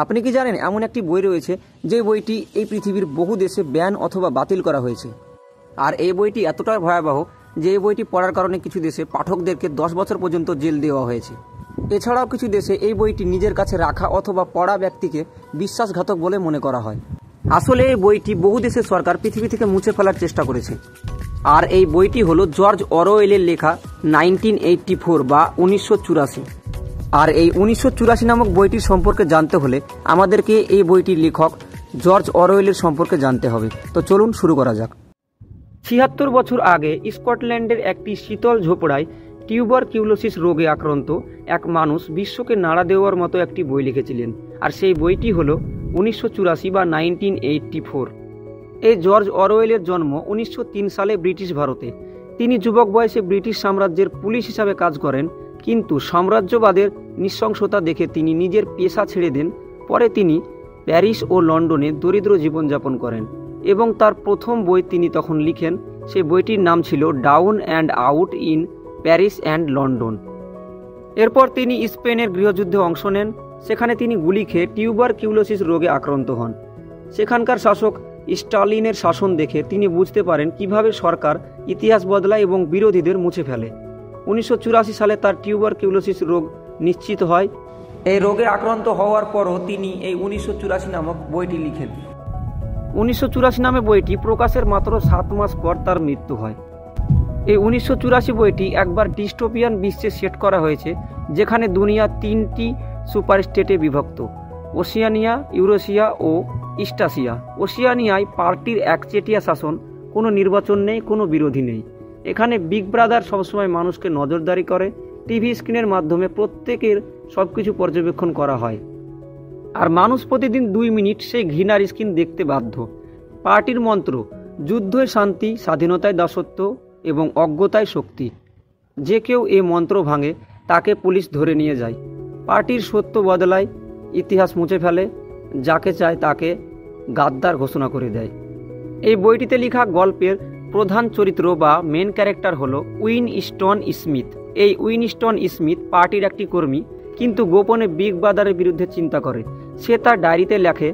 আপনি কি জানেন এমন একটি বই রয়েছে যে বইটি এই পৃথিবীর বহু দেশে ব্যান অথবা বাতিল করা হয়েছে। আর এই বইটি এতটাই ভয়াবহ যে এই বইটি পড়ার কারণে কিছু দেশে পাঠকদেরকে 10 বছর পর্যন্ত জেল দেওয়া হয়েছে। এছাড়াও কিছু দেশে এই বইটি নিজের কাছে রাখা অথবা পড়া ব্যক্তিকে বিশ্বাসঘাতক বলে মনে করা হয়। আসলে এই বইটি বহু দেশের সরকার পৃথিবী থেকে মুছে ফেলার চেষ্টা করেছে। আর এই বইটি হলো জর্জ অরওয়েলের লেখা 1984 বা 1984। আর এই 1984 নামক বইটির সম্পর্কে জানতে হলে আমাদেরকে এই বইটির লেখক জর্জ অরওয়েলের সম্পর্কে জানতে হবে। তো চলুন শুরু করা যাক। 76 বছর আগে স্কটল্যান্ডের একটি শীতল ঝোপড়ায় টিউবারকিউলোসিস রোগে আক্রান্ত এক মানুষ বিশ্বকে নাড়া দেওয়ার মতো একটি বই লিখেছিলেন। আর সেই বইটি হলো 1984 বা 1984। এই জর্জ অরওয়েলের জন্ম 1903 সালে ব্রিটিশ ভারতে। তিনি যুবক বয়সে ব্রিটিশ সাম্রাজ্যের পুলিশ হিসাবে কাজ করেন, কিন্তু সাম্রাজ্যবাদের নৃশংসতা দেখে তিনি নিজের পেশা ছেড়ে দেন। পরে তিনি প্যারিস ও লন্ডনে দরিদ্র জীবনযাপন করেন এবং তার প্রথম বই তিনি তখন লিখেন। সেই বইটির নাম ছিল down and out in Paris and London. এরপর তিনি স্পেনের গৃহযুদ্ধে অংশ নেন। সেখানে তিনি গুলি খেয়ে টিউবারকিউলোসিস রোগে আক্রান্ত হন। সেখানকার শাসক স্টালিনের শাসন দেখে তিনি বুঝতে পারেন কিভাবে সরকার ইতিহাস বদলায় এবং বিরোধীদের মুছে ফেলে। 1984 সালে তার টিউবারকিউলোসিস রোগ নিশ্চিত হয়। এই রোগে আক্রান্ত হওয়ার পরও তিনি এই 1984 নামক বইটি লিখেন। 1984 নামে বইটি প্রকাশের মাত্র 7 মাস পর তার মৃত্যু হয়। এই 1984 বইটি একবার ডিস্টোপিয়ান বিশ্বে সেট করা হয়েছে, যেখানে দুনিয়া 3টি সুপার স্টেটে বিভক্ত: ওশিয়ানিয়া, ইউরেশিয়া ও ইস্টাসিয়া। ওশিয়ানিয়ায় পার্টির একচেটিয়া শাসন, কোনো নির্বাচন নেই, কোনো বিরোধী নেই। এখানে বিগ ব্রাদার সবসময় মানুষকে নজরদারি করে। টিভি স্ক্রিনের মাধ্যমে প্রত্যেকের সবকিছু পর্যবেক্ষণ করা হয়, আর মানুষ প্রতিদিন 2 মিনিট সেই ঘৃণার স্ক্রিন দেখতে বাধ্য। পার্টির মন্ত্র: যুদ্ধই শান্তি, স্বাধীনতায় দাসত্ব এবং অজ্ঞতায় শক্তি। যে কেউ এ মন্ত্র ভাঙে তাকে পুলিশ ধরে নিয়ে যায়। পার্টির সত্য বদলায়, ইতিহাস মুছে ফেলে, যাকে চায় তাকে গাদ্দার ঘোষণা করে দেয়। এই বইটিতে লেখা গল্পের প্রধান চরিত্র বা মেন ক্যারেক্টার হলো উইনস্টন স্মিথ। এই উইনস্টন স্মিথ পার্টির একটি কর্মী, কিন্তু গোপনে বিগ ব্রাদারের বিরুদ্ধে চিন্তা করে। সে তার ডায়েরিতে লেখে,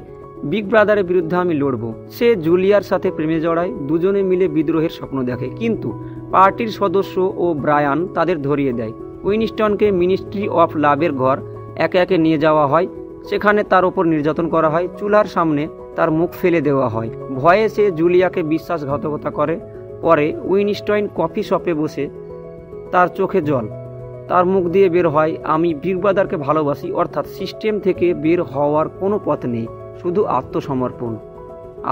বিগ ব্রাদারের বিরুদ্ধে আমি লড়ব। সে জুলিয়ার সাথে প্রেমে জড়ায়, দুজনে মিলে বিদ্রোহের স্বপ্ন দেখে, কিন্তু পার্টির সদস্য ও ব্রায়ান তাদের ধরিয়ে দেয়। উইনস্টনকে মিনিস্ট্রি অফ লাভের ঘর একে একে নিয়ে যাওয়া হয়। সেখানে তার ওপর নির্যাতন করা হয়, চুলার সামনে তার মুখ ফেলে দেওয়া হয়। ভয়ে সে জুলিয়াকে বিশ্বাসঘাতকতা করে। পরে উইনস্টন কফি শপে বসে তার চোখে জল, তার মুখ দিয়ে বের হয়, আমি বিগ ব্রাদারকে ভালোবাসি, অর্থাৎ সিস্টেম থেকে বের হওয়ার কোনো পথ নেই, শুধু আত্মসমর্পণ।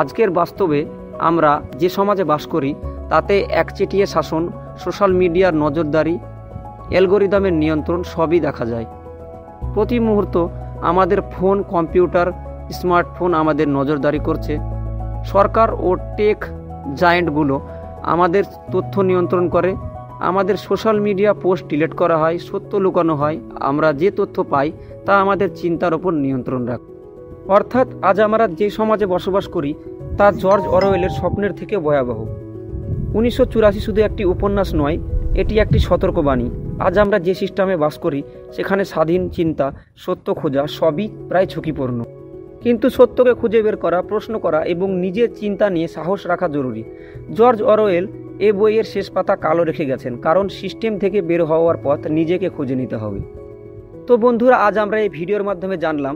আজকের বাস্তবে আমরা যে সমাজে বাস করি তাতে একচেটিয়া শাসন, সোশ্যাল মিডিয়ার নজরদারি, অ্যালগরিদমের নিয়ন্ত্রণ সবই দেখা যায়। প্রতি মুহূর্ত আমাদের ফোন, কম্পিউটার, স্মার্টফোন আমাদের নজরদারি করছে। সরকার ও টেক জায়েন্টগুলো আমাদের তথ্য নিয়ন্ত্রণ করে। আমাদের সোশ্যাল মিডিয়া পোস্ট ডিলিট করা হয়, সত্য লুকানো হয়। আমরা যে তথ্য পাই তা আমাদের চিন্তার ওপর নিয়ন্ত্রণ রাখে। অর্থাৎ আজ আমরা যে সমাজে বসবাস করি তা জর্জ অরওয়েলের স্বপ্নের থেকে ভয়াবহ। 1984 শুধু একটি উপন্যাস নয়, এটি একটি সতর্কবাণী। আজ আমরা যে সিস্টেমে বাস করি সেখানে স্বাধীন চিন্তা, সত্য খোঁজা সবই প্রায় ঝুঁকিপূর্ণ। কিন্তু সত্যকে খুঁজে বের করা, প্রশ্ন করা এবং নিজের চিন্তা নিয়ে সাহস রাখা জরুরি। জর্জ অরওয়েল এ বইয়ের শেষ পাতা কালো রেখে গেছেন, কারণ সিস্টেম থেকে বের হওয়ার পথ নিজেকে খুঁজে নিতে হবে। তো বন্ধুরা, আজ আমরা এই ভিডিওর মাধ্যমে জানলাম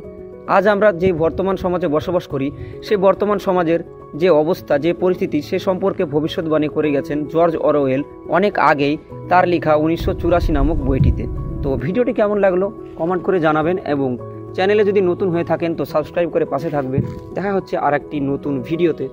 আজ আমরা যে বর্তমান সমাজে বসবাস করি সে বর্তমান সমাজের যে অবস্থা, যে পরিস্থিতি, সে সম্পর্কে ভবিষ্যৎবাণী করে গেছেন জর্জ অরওয়েল অনেক আগেই তার লেখা 1984 নামক বইটিতে। তো ভিডিওটি কেমন লাগলো কমেন্ট করে জানাবেন, এবং চ্যানেলে যদি নতুন হয়ে থাকেন তো সাবস্ক্রাইব করে পাশে থাকবেন। দেখা হচ্ছে আর একটি নতুন ভিডিওতে।